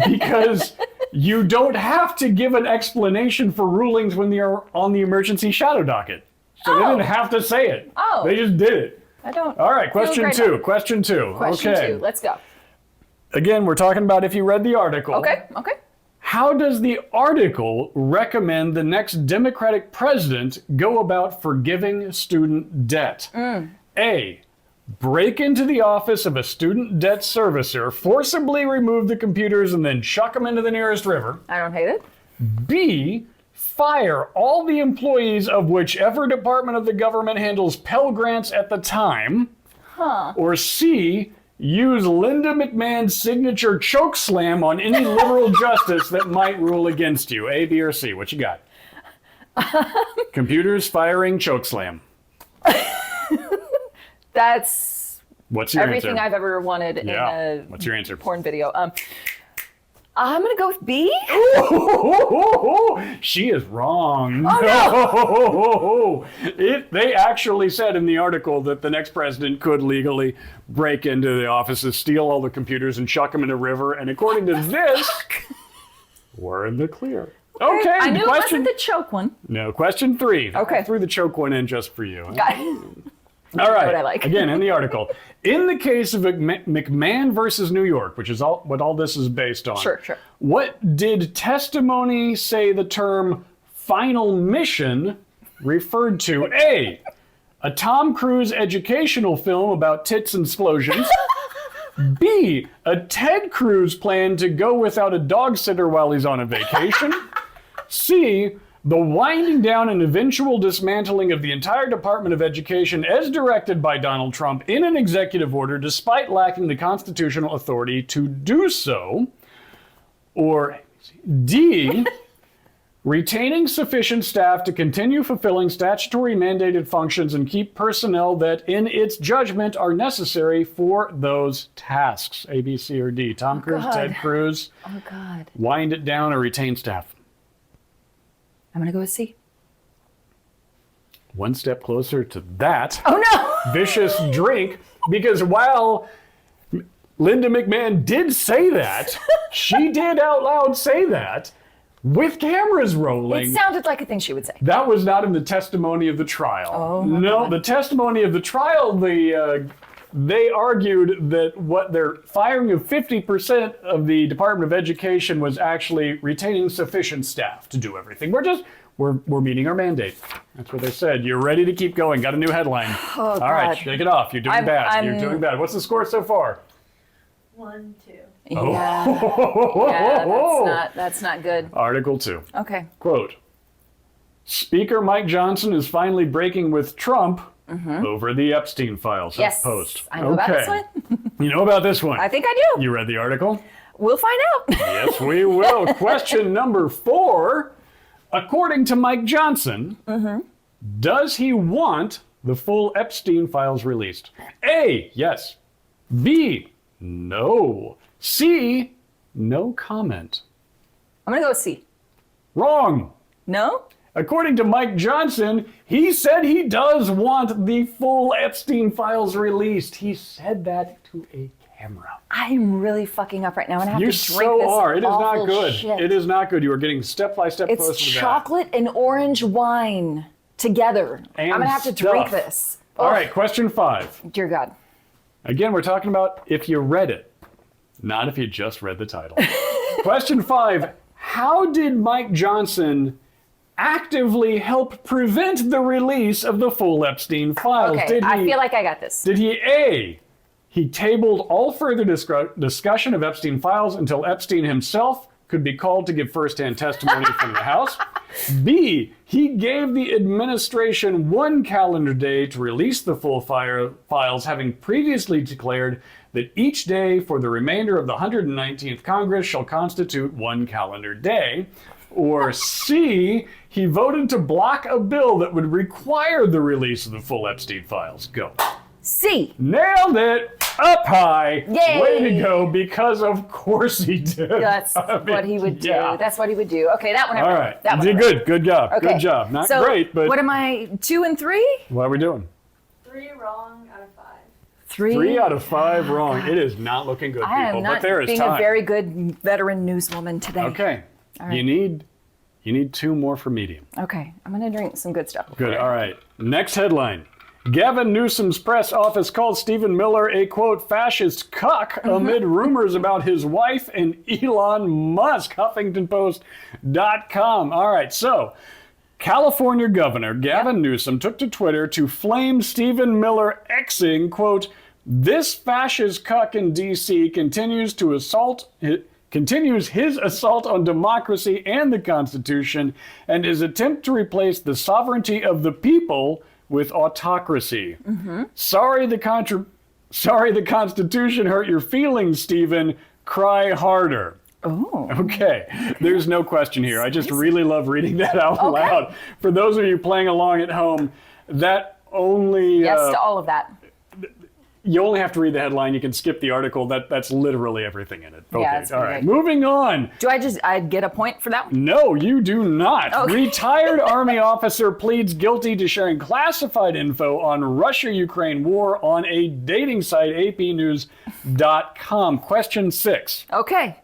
because you don't have to give an explanation for rulings when they're on the emergency shadow docket. So they didn't have to say it. Oh. They just did it. I don't. All right, feel question great 2. now. Question 2. Question okay. 2. Let's go. Again, we're talking about if you read the article. Okay. Okay. How does the article recommend the next Democratic president go about forgiving student debt? A, break into the office of a student debt servicer, forcibly remove the computers, and then chuck them into the nearest river. I don't hate it. B, fire all the employees of whichever department of the government handles Pell Grants at the time. Or C, use Linda McMahon's signature choke slam on any liberal justice that might rule against you. A, B, or C? What you got? Computers firing choke slam. That's What's your everything answer? I've ever wanted in a What's your answer? porn video. I'm gonna go with B. She is wrong. Oh, They actually said in the article that the next president could legally break into the offices, steal all the computers, and chuck them in a river. And according to this, we're in the clear. Okay, I knew it question. wasn't the choke one. No, question 3. Okay. I threw the choke one in just for you. Got it. All right. What I like. Again, in the article, in the case of McMahon versus New York, which is what all this is based on. Sure. What did testimony say the term final mission referred to? A, a Tom Cruise educational film about tits and explosions. B, a Ted Cruz plan to go without a dog sitter while he's on a vacation. C, The winding down and eventual dismantling of the entire Department of Education as directed by Donald Trump in an executive order despite lacking the constitutional authority to do so. Or D, retaining sufficient staff to continue fulfilling statutory mandated functions and keep personnel that, in its judgment, are necessary for those tasks. A, B, C, or D. Tom Cruise, God. Ted Cruz. Oh, God. Wind it down or retain staff. I'm going to go with C. One step closer to that. Oh, no. Vicious drink, because while Linda McMahon did say that, she did out loud say that, with cameras rolling. It sounded like a thing she would say. That was not in the testimony of the trial. Oh, no, God. the testimony of the trial, they argued that what their firing of 50% of the Department of Education was actually retaining sufficient staff to do everything. We're meeting our mandate. That's what they said. You're ready to keep going. Got a new headline. Oh, All right, God. shake it off. You're doing bad. You're doing bad. What's the score so far? 1-2. Yeah, that's not good. Article 2. Okay. Quote, Speaker Mike Johnson is finally breaking with Trump over the Epstein files. Yes, Post. I know about this one. You know about this one? I think I do. You read the article? We'll find out. Yes, we will. Question number 4. According to Mike Johnson, does he want the full Epstein files released? A, yes. B, no. C, no comment. I'm going to go with C. Wrong. No? According to Mike Johnson, he said he does want the full Epstein files released. He said that to a camera. I'm really fucking up right now, and I have You to drink so this are. It is not awful good. shit. It is not good. You are getting step by step closer It's to that. chocolate and orange wine together. And I'm going to have to stuff. drink this. All right, question 5. Dear God. Again, we're talking about if you read it, not if you just read the title. Question 5. How did Mike Johnson actively help prevent the release of the full Epstein files? Okay, I feel like I got this. Did he A, he tabled all further discussion of Epstein files until Epstein himself could be called to give firsthand testimony from the House? B, he gave the administration 1 calendar day to release the full files, having previously declared that each day for the remainder of the 119th Congress shall constitute 1 calendar day. Or C, he voted to block a bill that would require the release of the full Epstein files. Go. C. Nailed it! Up high! Yay! Way to go, because of course he did. That's I mean, what he would do. yeah. That's what he would do. Okay, that one I All read. right. That one You I did read. good. Good job. Okay. Good job. Not so great, but what am I, 2 and 3? what are we doing? 3 wrong out of 5. 3 out of 5 wrong. It is not looking good, I people, am not but there is being time. a very good veteran newswoman today. Okay. All right. You need 2 more for medium. Okay, I'm going to drink some good stuff. Good. All right. Next headline. Gavin Newsom's press office called Stephen Miller a, quote, fascist cuck amid rumors about his wife and Elon Musk. HuffingtonPost.com. All right. So, California Governor Gavin Newsom took to Twitter to flame Stephen Miller Xing, quote, this fascist cuck in D.C. continues his assault on democracy and the Constitution and his attempt to replace the sovereignty of the people with autocracy. Sorry the Constitution hurt your feelings, Stephen. Cry harder. Oh. Okay, there's no question here. I just really love reading that out loud. For those of you playing along at home, that only... Yes to all of that. You only have to read the headline. You can skip the article. That's literally everything in it. Okay, Yeah, it's all pretty right. good. Moving on. Do I get a point for that one? No, you do not. Okay. Retired Army officer pleads guilty to sharing classified info on Russia-Ukraine war on a dating site, apnews.com. Question 6. Okay.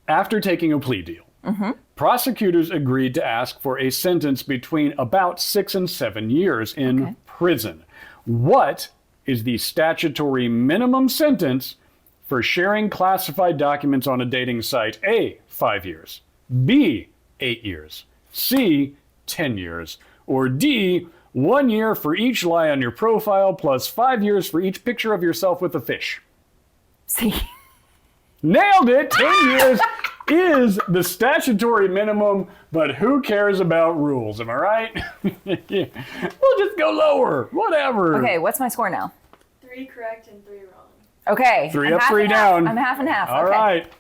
After taking a plea deal, prosecutors agreed to ask for a sentence between about 6 and 7 years in prison. What is the statutory minimum sentence for sharing classified documents on a dating site? A, 5 years. B, 8 years. C, 10 years. Or D, 1 year for each lie on your profile plus 5 years for each picture of yourself with a fish. C. Nailed it! 10 years. is the statutory minimum, but who cares about rules? Am I right? We'll just go lower. Whatever. Okay, what's my score now? 3 correct and 3 wrong. Okay. 3 I'm up, half 3 and half. down. I'm half and half. All okay. right.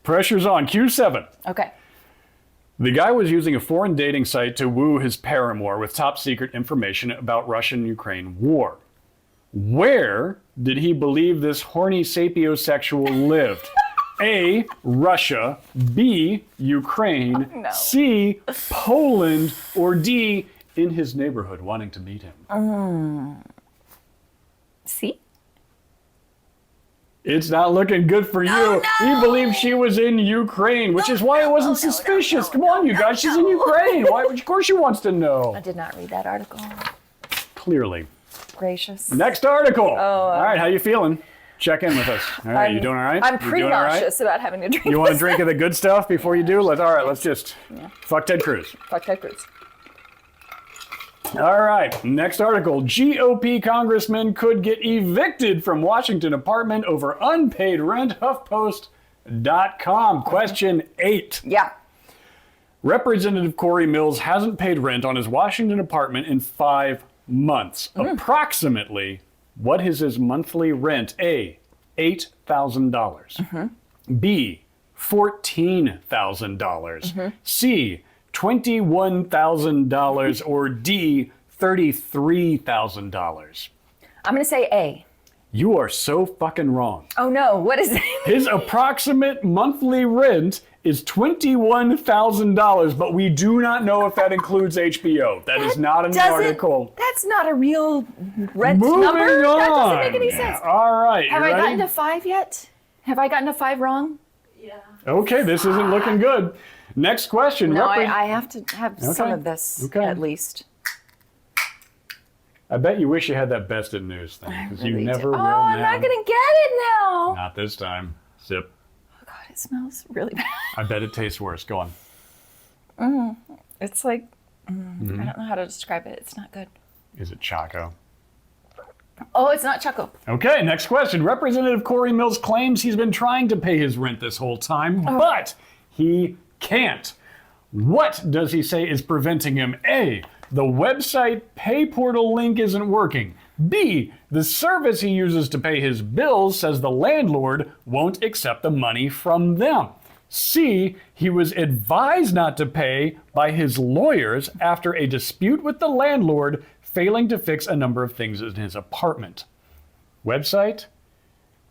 Pressure's on. Q7. Okay. The guy was using a foreign dating site to woo his paramour with top secret information about Russian-Ukraine war. Where did he believe this horny sapiosexual lived? A, Russia, B, Ukraine, no. C, Poland, or D, in his neighborhood wanting to meet him? See? It's not looking good for you. He believed she was in Ukraine, which is why it wasn't suspicious. Come on, you guys, she's in Ukraine. Why? Of course she wants to know. I did not read that article. Clearly. Gracious. Next article. All right, how you feeling? Check in with us. All right, you doing all right? I'm You pretty doing all right? nauseous about having to drink You want to this. drink of the good stuff before you do? Let's just fuck Ted Cruz. Fuck Ted Cruz. All right, next article. GOP congressman could get evicted from Washington apartment over unpaid rent, HuffPost.com. Question 8. Yeah. Representative Corey Mills hasn't paid rent on his Washington apartment in 5 months. Approximately, what is his monthly rent? A, $8,000. B, $14,000. C, $21,000. Or D, $33,000. I'm going to say A. You are so fucking wrong. Oh no, what is it? His approximate monthly rent is $21,000, but we do not know if that includes HBO. That is not in the article. That's not a real rent Moving number. on. That doesn't make any sense. All right, Have you I ready? gotten to 5 yet? Have I gotten to 5 wrong? Yeah. Okay, this isn't looking good. Next question. No, I have to have some Okay. of this Okay. at least. I bet you wish you had that bested news thing, because you Really never do. will Oh, now. I'm not going to get it now. Not this time. Sip. Oh, God, it smells really bad. I bet it tastes worse. Go on. It's like, I don't know how to describe it. It's not good. Is it Choco? Oh, it's not Choco. Okay, next question. Representative Corey Mills claims he's been trying to pay his rent this whole time, but he can't. What does he say is preventing him? A, the website pay portal link isn't working. B, the service he uses to pay his bills says the landlord won't accept the money from them. C, he was advised not to pay by his lawyers after a dispute with the landlord failing to fix a number of things in his apartment. Website,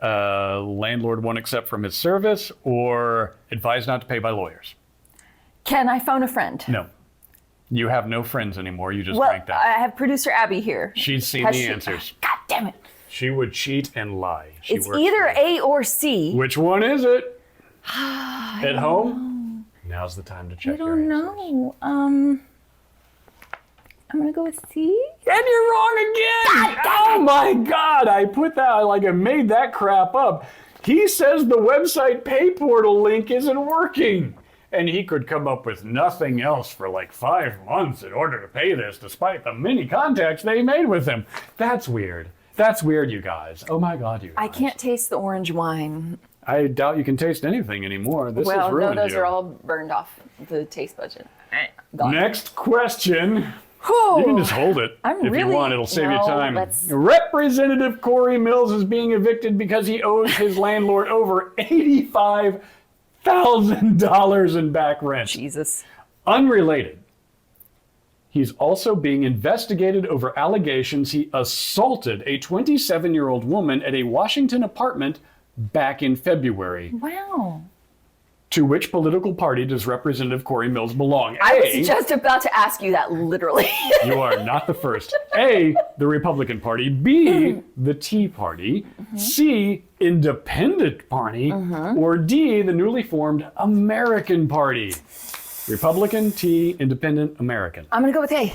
landlord won't accept from his service, or advised not to pay by lawyers. Can I phone a friend? No. You have no friends anymore. You just Well, drank that. I have producer Abby here. She's seen Has the she- answers. God damn it. She would cheat and lie. She It's works either for you. A or C. Which one is it? At home? Now's the time to check I your don't answers. know. I'm going to go with C. And you're wrong again! Oh my God! I put that, I made that crap up. He says the website pay portal link isn't working. And he could come up with nothing else for 5 months in order to pay this, despite the many contacts they made with him. That's weird. That's weird, you guys. Oh my God, you guys. I can't taste the orange wine. I doubt you can taste anything anymore. This has Well, no, ruined those you. are all burned off the taste budget. Gone. Next question. Whew. You can just hold it I'm if really- you want. It'll save you no, time. let's- Representative Corey Mills is being evicted because he owes his landlord over $85,000 in back rent. Jesus. Unrelated. He's also being investigated over allegations he assaulted a 27-year-old woman at a Washington apartment back in February. Wow. To which political party does Representative Corey Mills belong? I A, was just about to ask you that literally. you are not the first. A, the Republican Party. B, the Tea Party. C, Independent Party. Or D, the newly formed American Party. Republican, Tea, Independent, American. I'm going to go with A.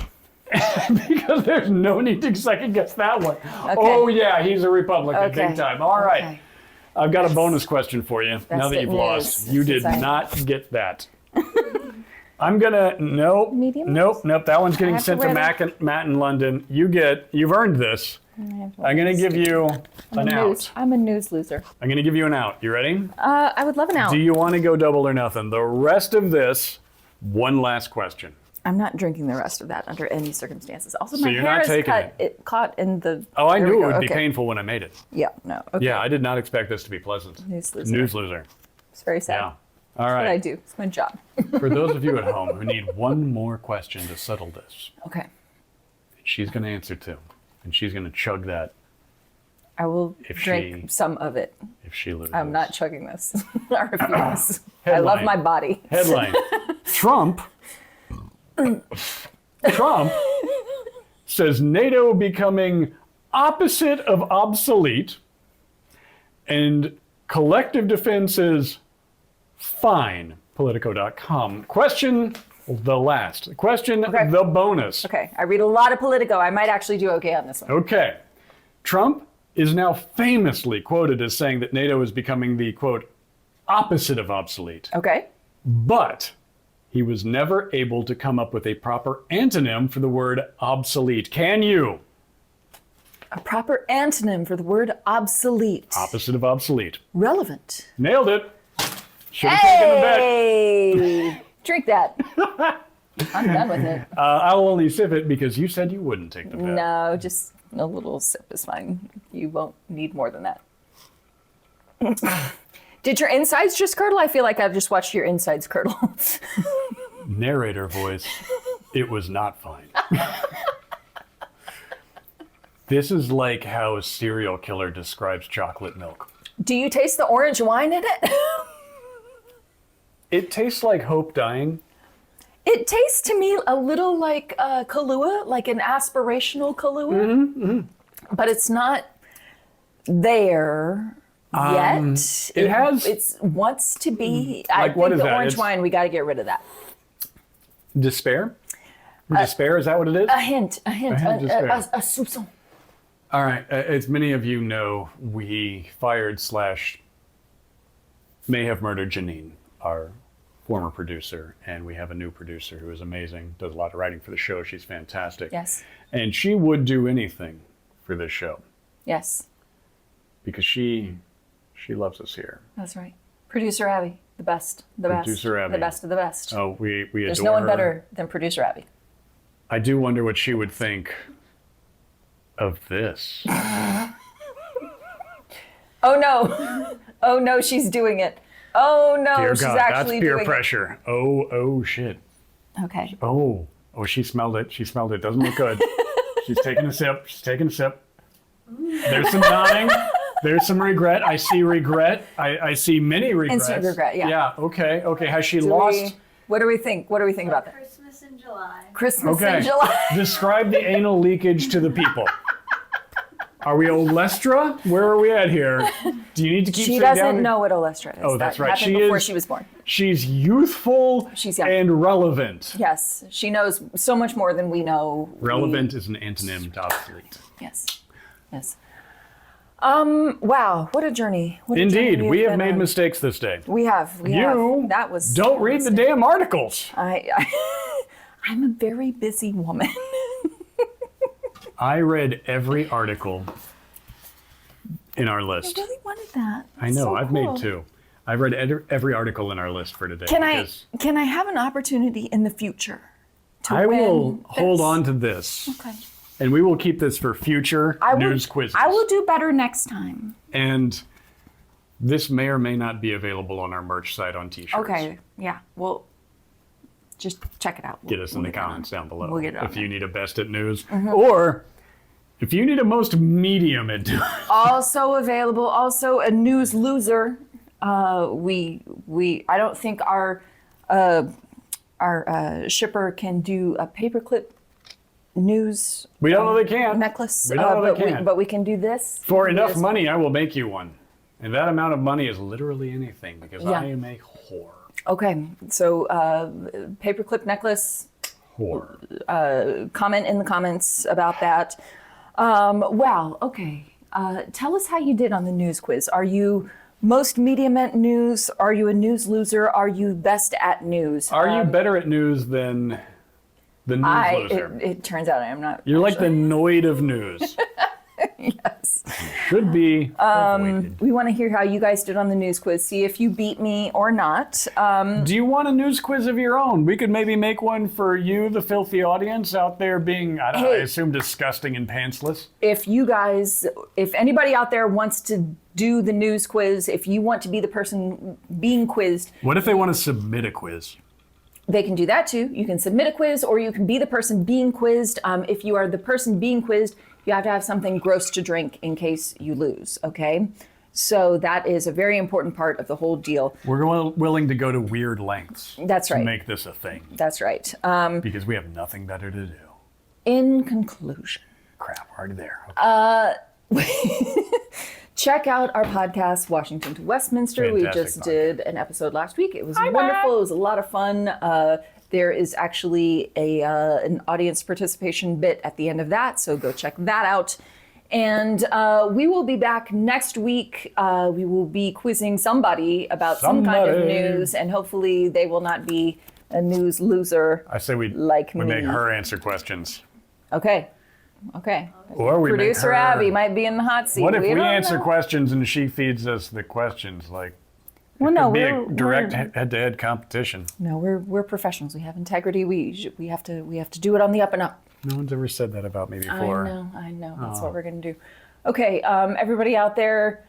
Because there's no need to second guess that one. Oh yeah, he's a Republican, Okay. big time. All right. Okay. I've got a bonus question for you now that good you've lost. news. You did Since I- not get that. Nope. Medium? Nope. That one's getting have to sent to wear Matt in London. You've earned this. I'm going to give you an out. I'm a news loser. I'm going to give you an out. You ready? I would love an out. Do you want to go double or nothing? The rest of this, one last question. I'm not drinking the rest of that under any circumstances. Also, So my you're hair not is taking caught in the. Oh, I There knew we it go. would be Okay. painful when I made it. Yeah, no. Okay. Yeah, I did not expect this to be pleasant. News loser. News loser. It's very sad. Yeah. All What I right. do. It's my job. For those of you at home who need one more question to settle this, Okay. she's going to answer too. And she's going to chug that I will If drink she- some of it. if she loses. I'm not chugging this. I refuse. I love Headline. my body. Headline. Trump says NATO becoming opposite of obsolete and collective defense is fine. Politico.com. Question the last. Question Okay. the bonus. Okay. I read a lot of Politico. I might actually do okay on this one. Okay. Trump is now famously quoted as saying that NATO is becoming the, quote, opposite of obsolete. Okay. But he was never able to come up with a proper antonym for the word obsolete. Can you? A proper antonym for the word obsolete. Opposite of obsolete. Relevant. Nailed it. Should have taken the bet. Hey! Drink that. I'm done with it. I'll only sip it because you said you wouldn't take the bet. No, just a little sip is fine. You won't need more than that. Did your insides just curdle? I feel like I've just watched your insides curdle. Narrator voice. It was not fine. This is like how a serial killer describes chocolate milk. Do you taste the orange wine in it? It tastes like hope dying. It tastes to me a little like Kahlua, like an aspirational Kahlua. But it's not there yet. It wants to be. I Like, what think is the that? orange It's- wine, we got to get rid of that. Despair? Despair, is that what it is? A hint, A hint of despair. a soupçon. All right, as many of you know, we fired / may have murdered Janine, our former producer, and we have a new producer who is amazing, does a lot of writing for the show. She's fantastic. Yes. And she would do anything for this show Yes, because she loves us here. that's right. Producer Abby, the best, the Producer best, Abby. the best of the best. Oh, we There's adore no one her. better than Producer Abby. I do wonder what she would think of this. Oh no! Oh no, she's doing it. Oh no, Dear she's God, that's actually peer doing pressure. Oh shit. it. Okay. Oh, she smelled it. She smelled it. Doesn't look good. She's taking a sip. There's some nodding. There's some regret. I see regret. I see many regrets. Instant regret, yeah. Yeah, okay. Has she lost? What do we think? What do we think about that? Christmas in July. Christmas Okay. in July. Describe the anal leakage to the people. Are we Olestra? Where are we at here? Do you need to keep She sitting down? doesn't know what Olestra is. Oh, that's That right. happened before she was born. She's youthful She's young. and relevant. Yes, she knows so much more than we know. Relevant is an antonym to obsolete. Yes. Yes. Wow, what a journey. What a Indeed, journey we we've have been made on. mistakes this day. We have. You That was. don't read the damn articles. I'm a very busy woman. I read every article in our I list. really wanted that. I know, So I've cool. made two. I've read every article in our list for today. Can because I have an opportunity in the future to I win will hold this? on to this, Okay. and we will keep this for future news quizzes. I will do better next time. And this may or may not be available on our merch site on T-shirts. Okay. Yeah. Well, just check it out. Get us in the get it on. comments down below We'll get it on if you there. need a best at news, or if you need a most medium at news. Also available. Also a news loser. I don't think our shipper can do a paperclip news We don't know they can. necklace. We don't know they can. But we can do this. For We can do enough this. money, I will make you one. And that amount of money is literally anything because Yeah. I am a whore. Okay. So paperclip necklace. Whore. Comment in the comments about that. Wow. Okay. Tell us how you did on the news quiz. Are you Most media meant news. Are you a news loser? Are you best at news? Are you better at news than the news loser? It turns out I am not. You're like the Noid of news. Yes. Should be avoided. We want to hear how you guys did on the news quiz. See if you beat me or not. Do you want a news quiz of your own? We could maybe make one for you, the filthy audience out there being, I don't know, I assume disgusting and pantsless. If anybody out there wants to do the news quiz, if you want to be the person being quizzed. What if they want to submit a quiz? They can do that too. You can submit a quiz or you can be the person being quizzed. If you are the person being quizzed, you have to have something gross to drink in case you lose, okay? So that is a very important part of the whole deal. We're willing to go to weird lengths That's right. to make this a thing. That's right. Because we have nothing better to do. In conclusion. Crap, already there. Okay. Check out our podcast, Washington to Westminster. Fantastic We just podcast. did an episode last week. It was wonderful. It was a lot of fun. There is actually an audience participation bit at the end of that, so go check that out. And we will be back next week. We will be quizzing somebody about some kind of news, and hopefully they will not be a news loser. I say we like me. make her answer questions. Okay. Or we Producer make her, Abby might be in the hot seat. What if we don't answer know. questions and she feeds us the questions? Like, Well, no, be we're a direct head-to-head competition. No, we're professionals. We have integrity. We have to do it on the up and up. No one's ever said that about me before. I know. That's what we're gonna do. Okay, everybody out there,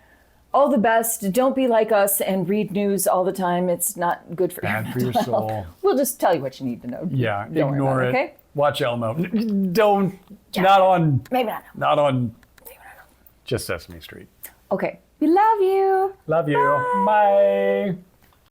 all the best. Don't be like us and read news all the time. It's not good for Bad for your mental health. soul. We'll just tell you what you need to know. Yeah, Don't worry ignore about it. Okay. Watch Elmo. Don't. Not on. Maybe not. Not on. Just Sesame Street. Okay. We love you. Love you. Bye.